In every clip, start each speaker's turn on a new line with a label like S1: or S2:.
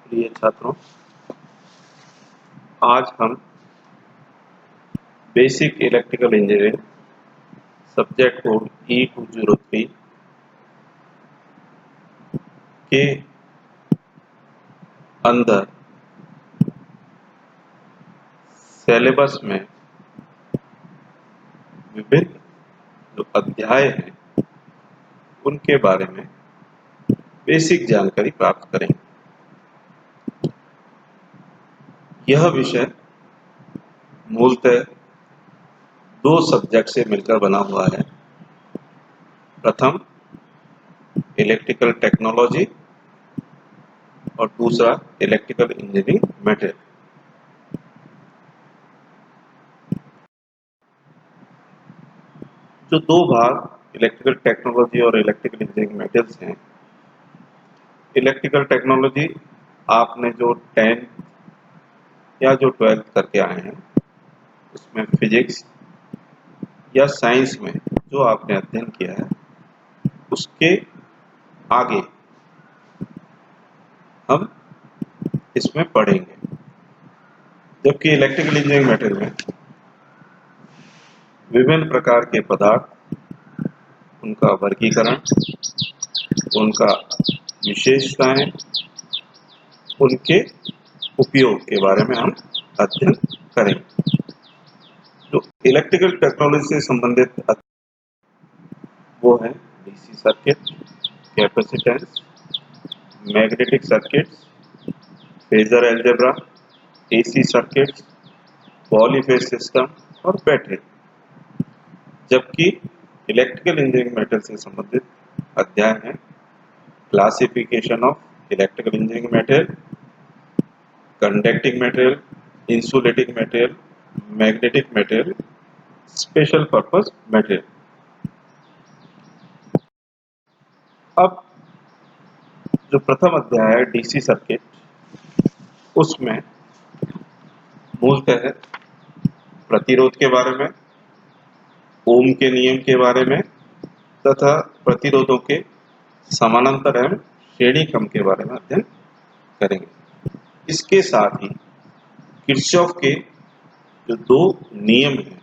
S1: प्रिय छात्रों, आज हम basic electrical engineering subject code E203 के अंदर सिलेबस में विभिन्न जो अध्याय हैं उनके बारे में बेसिक जानकारी प्राप्त करेंगे। यह विषय मूलतः दो सब्जेक्ट से मिलकर बना हुआ है। प्रथम इलेक्ट्रिकल टेक्नोलॉजी और दूसरा इलेक्ट्रिकल इंजीनियरिंग मटेरियल। जो दो भाग इलेक्ट्रिकल टेक्नोलॉजी और इलेक्ट्रिकल इंजीनियरिंग मटेरियल्स हैं। इलेक्ट्रिकल टेक्नोलॉजी आपने जो 10th या जो 12th करके आए हैं उसमें फिजिक्स या साइंस में जो आपने अध्ययन किया है उसके आगे हम इसमें पढ़ेंगे। जबकि इलेक्ट्रिकल इंजीनियरिंग मटेरियल में विभिन्न प्रकार के पदार्थ, उनका वर्गीकरण, उनका विशेषताएं, उनके उपयोग के बारे में हम अध्ययन करेंगे। जो इलेक्ट्रिकल टेक्नोलॉजी से संबंधित वो है DC circuit, capacitance, magnetic circuits, phasor algebra, AC circuits, polyphase system और बैटरी। जबकि इलेक्ट्रिकल इंजीनियरिंग मटेरियल से संबंधित अध्याय है classification of electrical engineering material, conducting material, insulating material, magnetic material, special purpose material. अब जो प्रथम अध्याय है डीसी सर्किट, उसमें मूलतः प्रतिरोध के बारे में, ओम के नियम के बारे में तथा प्रतिरोधों के समानांतर एवं श्रेणी क्रम के बारे में अध्ययन करेंगे। इसके साथ ही किरचॉफ के जो दो नियम हैं,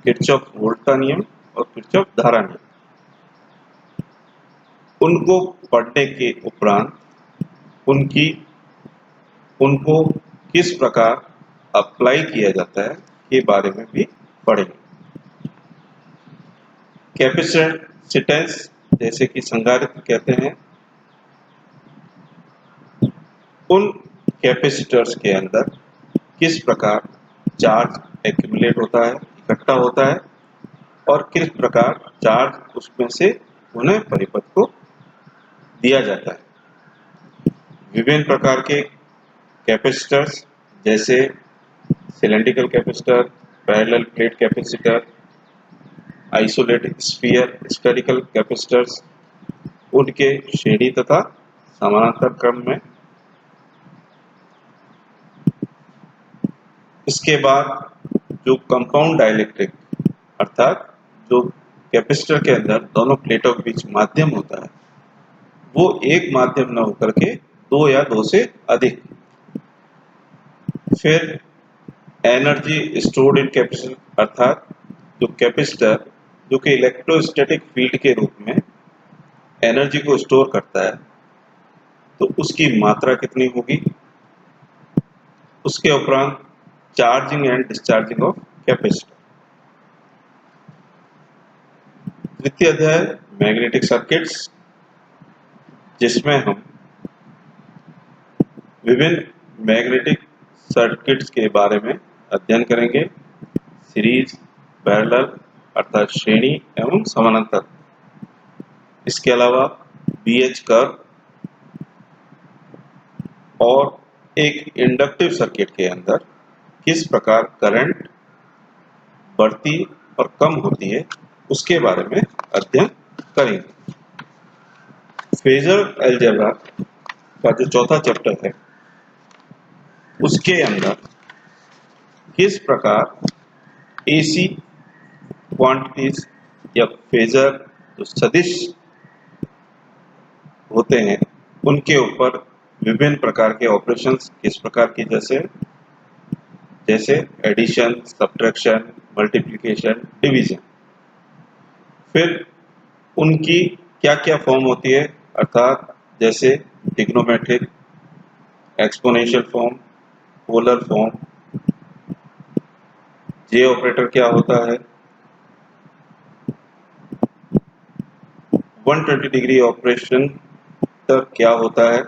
S1: किरचॉफ वोल्ट का नियम और किरचॉफ धारा नियम, उनको पढ़ने के उपरांत उनको किस प्रकार अप्लाई किया जाता है के बारे में भी पढ़ेंगे। कैपेसिटेंस जैसे कि संधारित्र कहते हैं, उन कैपेसिटर्स के अंदर किस प्रकार चार्ज एक्यूमुलेट होता है, इकट्ठा होता है और किस प्रकार चार्ज उसमें से उन्हें परिपथ को दिया जाता है। विभिन्न प्रकार के कैपेसिटर्स जैसे cylindrical capacitor, parallel plate capacitor, isolated spherical capacitors, उनके श्रेणी तथा समानांतर क्रम में। इसके बाद जो कंपाउंड डाइलेक्ट्रिक अर्थात जो कैपेसिटर के अंदर दोनों प्लेटों के बीच माध्यम होता है, वो एक माध्यम न होकर के दो या दो से अधिक। फिर एनर्जी स्टोर्ड इन कैपेसिटर अर्थात जो कैपेसिटर जो कि इलेक्ट्रोस्टैटिक फील्ड के रूप में एनर्जी को स्टोर करता है, तो उसकी मात्रा कितनी होगी। उसके उपरांत charging and discharging of capacitor. द्वितीय अध्याय मैग्नेटिक सर्किट्स, जिसमें हम विभिन्न मैग्नेटिक सर्किट्स के बारे में अध्ययन करेंगे, सीरीज, पैरेलल अर्थात श्रेणी एवं समानांतर। इसके अलावा बीएच कर्व और एक इंडक्टिव सर्किट के अंदर किस प्रकार करंट बढ़ती और कम होती है उसके बारे में अध्ययन करेंगे। फेजर अलजेब्रा का जो चौथा चैप्टर है उसके अंदर किस प्रकार एसी क्वांटिटीज या फेजर जो सदिश होते हैं उनके ऊपर विभिन्न प्रकार के ऑपरेशंस किस प्रकार की, जैसे एडिशन, सब्ट्रैक्शन, मल्टीप्लिकेशन, डिवीजन। फिर उनकी क्या क्या फॉर्म होती है, अर्थात जैसे trigonometric, exponential form, polar form, j operator क्या होता है, 120 डिग्री ऑपरेशन तक क्या होता है,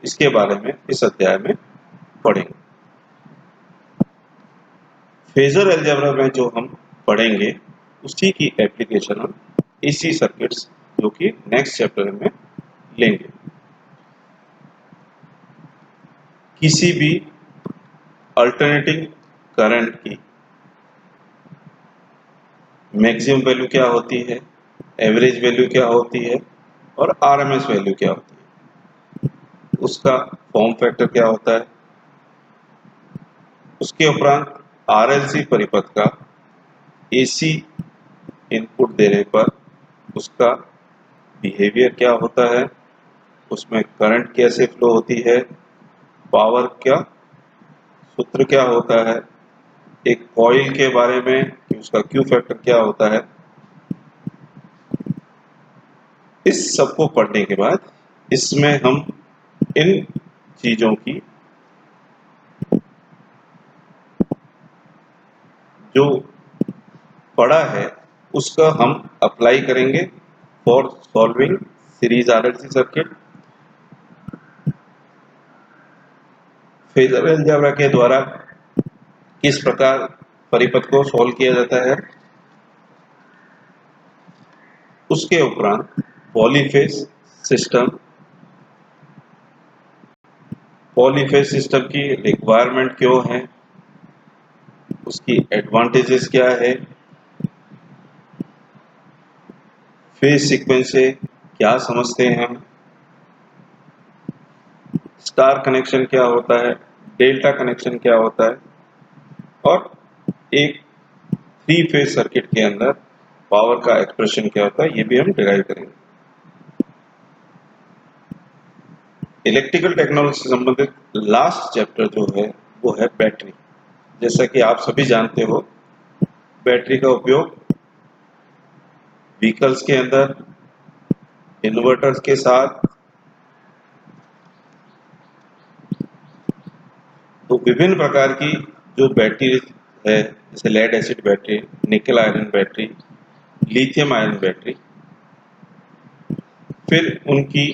S1: इसके बारे में इस अध्याय में पढ़ेंगे। फेजर अलजेब्रा में जो हम पढ़ेंगे उसी की एप्लीकेशन हम एसी सर्किट्स, जो कि नेक्स्ट चैप्टर में लेंगे। किसी भी अल्टरनेटिंग करंट की मैक्सिमम वैल्यू क्या होती है, एवरेज वैल्यू क्या होती है और आरएमएस वैल्यू क्या होती है, उसका फॉर्म फैक्टर क्या होता है, उसके उपरांत आरएलसी परिपथ का एसी इनपुट देने पर उसका बिहेवियर क्या होता है, उसमें करंट कैसे फ्लो होती है, पावर क्या सूत्र क्या होता है, एक कॉइल के बारे में कि उसका क्यू फैक्टर क्या होता है। इस सबको पढ़ने के बाद इसमें हम इन चीजों की जो पढ़ा है उसका हम अप्लाई करेंगे for solving series RLC circuit. Phasor algebra के द्वारा किस प्रकार परिपथ को सॉल्व किया जाता है, उसके उपरांत पॉलीफेज सिस्टम, पॉलीफेज सिस्टम की रिक्वायरमेंट क्यों है, उसकी एडवांटेजेस क्या है, फेज सीक्वेंस से क्या समझते हैं हम, स्टार कनेक्शन क्या होता है, डेल्टा कनेक्शन क्या होता है, और एक थ्री फेज सर्किट के अंदर पावर का एक्सप्रेशन क्या होता है, ये भी हम डिराइव करेंगे। इलेक्ट्रिकल टेक्नोलॉजी से संबंधित लास्ट चैप्टर जो है वो है बैटरी। जैसा कि आप सभी जानते हो, बैटरी का उपयोग व्हीकल्स के अंदर, इन्वर्टर्स के साथ, तो विभिन्न प्रकार की जो बैटरी है, जैसे lead acid battery, nickel iron battery, lithium ion battery, फिर उनकी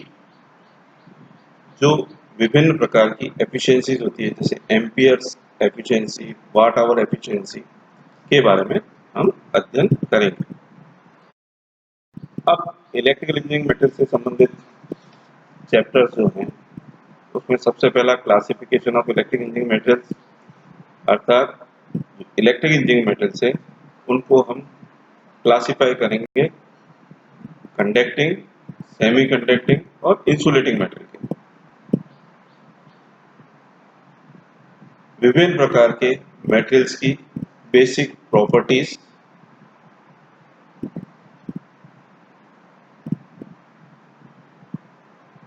S1: जो विभिन्न प्रकार की एफिशिएंसीज होती है, जैसे amperes efficiency, watt hour efficiency के बारे में हम अध्ययन करेंगे। अब इलेक्ट्रिकल इंजीनियरिंग मटेरियल से संबंधित चैप्टर्स जो हैं उसमें सबसे पहला classification of electric engineering materials, अर्थात इलेक्ट्रिक इंजीनियरिंग मटेरियल से उनको हम क्लासिफाई करेंगे कंडक्टिंग, सेमी कंडक्टिंग और इंसुलेटिंग मटेरियल के। विभिन्न प्रकार के मटेरियल्स की बेसिक प्रॉपर्टीज,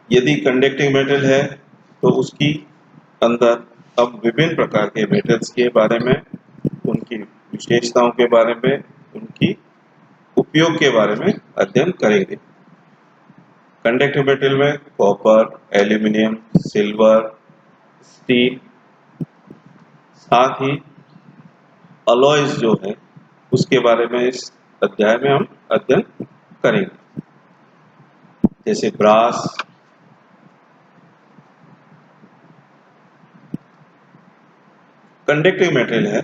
S1: यदि कंडक्टिंग मेटल है तो उसकी अंदर अब विभिन्न प्रकार के मेटल्स के बारे में, उनकी विशेषताओं के बारे में, उनकी उपयोग के बारे में अध्ययन करेंगे। कंडक्टिव मेटल में कॉपर, एल्यूमिनियम, सिल्वर, स्टील, साथ ही अलॉयज जो है उसके बारे में इस अध्याय में हम अध्ययन करेंगे, जैसे ब्रास। कंडक्टिव मेटेरियल है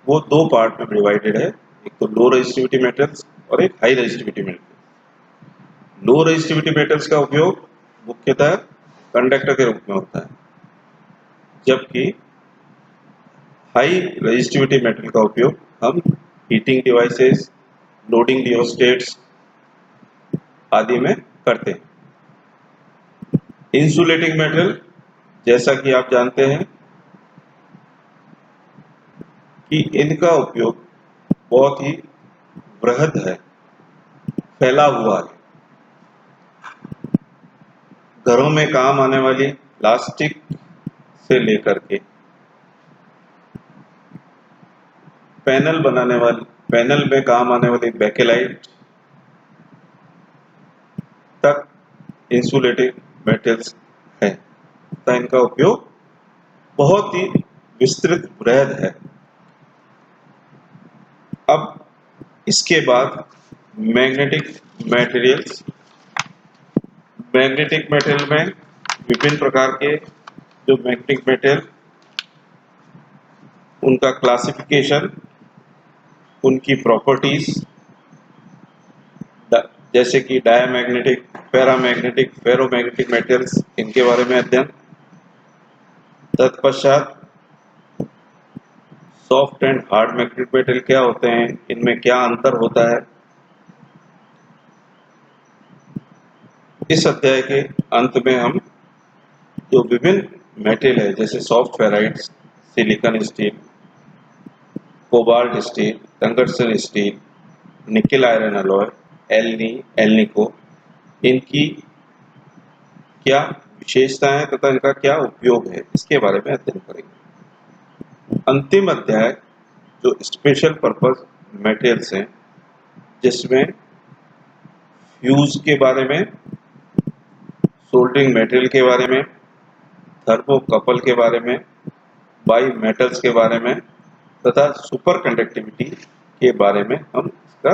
S1: वो दो पार्ट में डिवाइडेड है, एक तो लो रेजिस्टिविटी मेटल्स और एक हाई रेजिस्टिविटी मेटल्स। लो रेजिस्टिविटी मेटल्स का उपयोग मुख्यतः कंडक्टर के रूप में होता है, जबकि हाई रेजिस्टिविटी मेटल का उपयोग हम हीटिंग डिवाइसेस, लोडिंग रियोस्टेट्स आदि में करते हैं। इंसुलेटिंग मेटल, जैसा कि आप जानते हैं कि इनका उपयोग बहुत ही बृहद है, फैला हुआ है। घरों में काम आने वाली प्लास्टिक से लेकर के पैनल में काम आने वाली बैकेलाइट तक इंसुलेटिंग मेटल्स है तथा इनका उपयोग बहुत ही विस्तृत वृहद है। अब इसके बाद मैग्नेटिक मटेरियल्स। मैग्नेटिक मटेरियल में विभिन्न प्रकार के जो मैग्नेटिक मटेरियल, उनका क्लासिफिकेशन, उनकी प्रॉपर्टीज, जैसे कि डायमैग्नेटिक, पैरामैग्नेटिक, फेरोमैग्नेटिक मटेरियल्स, इनके बारे में अध्ययन। तत्पश्चात soft and hard magnetic material क्या होते हैं, इनमें क्या अंतर होता है। इस अध्याय के अंत में हम जो विभिन्न मेटल है जैसे soft ferrites, silicon steel, cobalt steel, tungsten steel, nickel iron alloy, alnico, इनकी क्या विशेषताएं तथा इनका क्या उपयोग है, इसके बारे में अध्ययन करेंगे। अंतिम अध्याय जो स्पेशल पर्पस मटेरियल्स हैं, जिसमें फ्यूज के बारे में, सोल्डरिंग मटेरियल के बारे में, थर्मोकपल के बारे में, बाई मेटल्स के बारे में तथा सुपर कंडक्टिविटी के बारे में हम इसका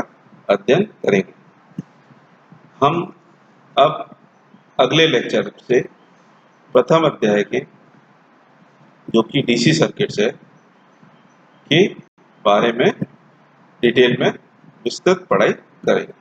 S1: अध्ययन करेंगे। हम अब अगले लेक्चर से प्रथम अध्याय के जो कि डीसी सर्किट्स है के बारे में डिटेल में विस्तृत पढ़ाई करेंगे।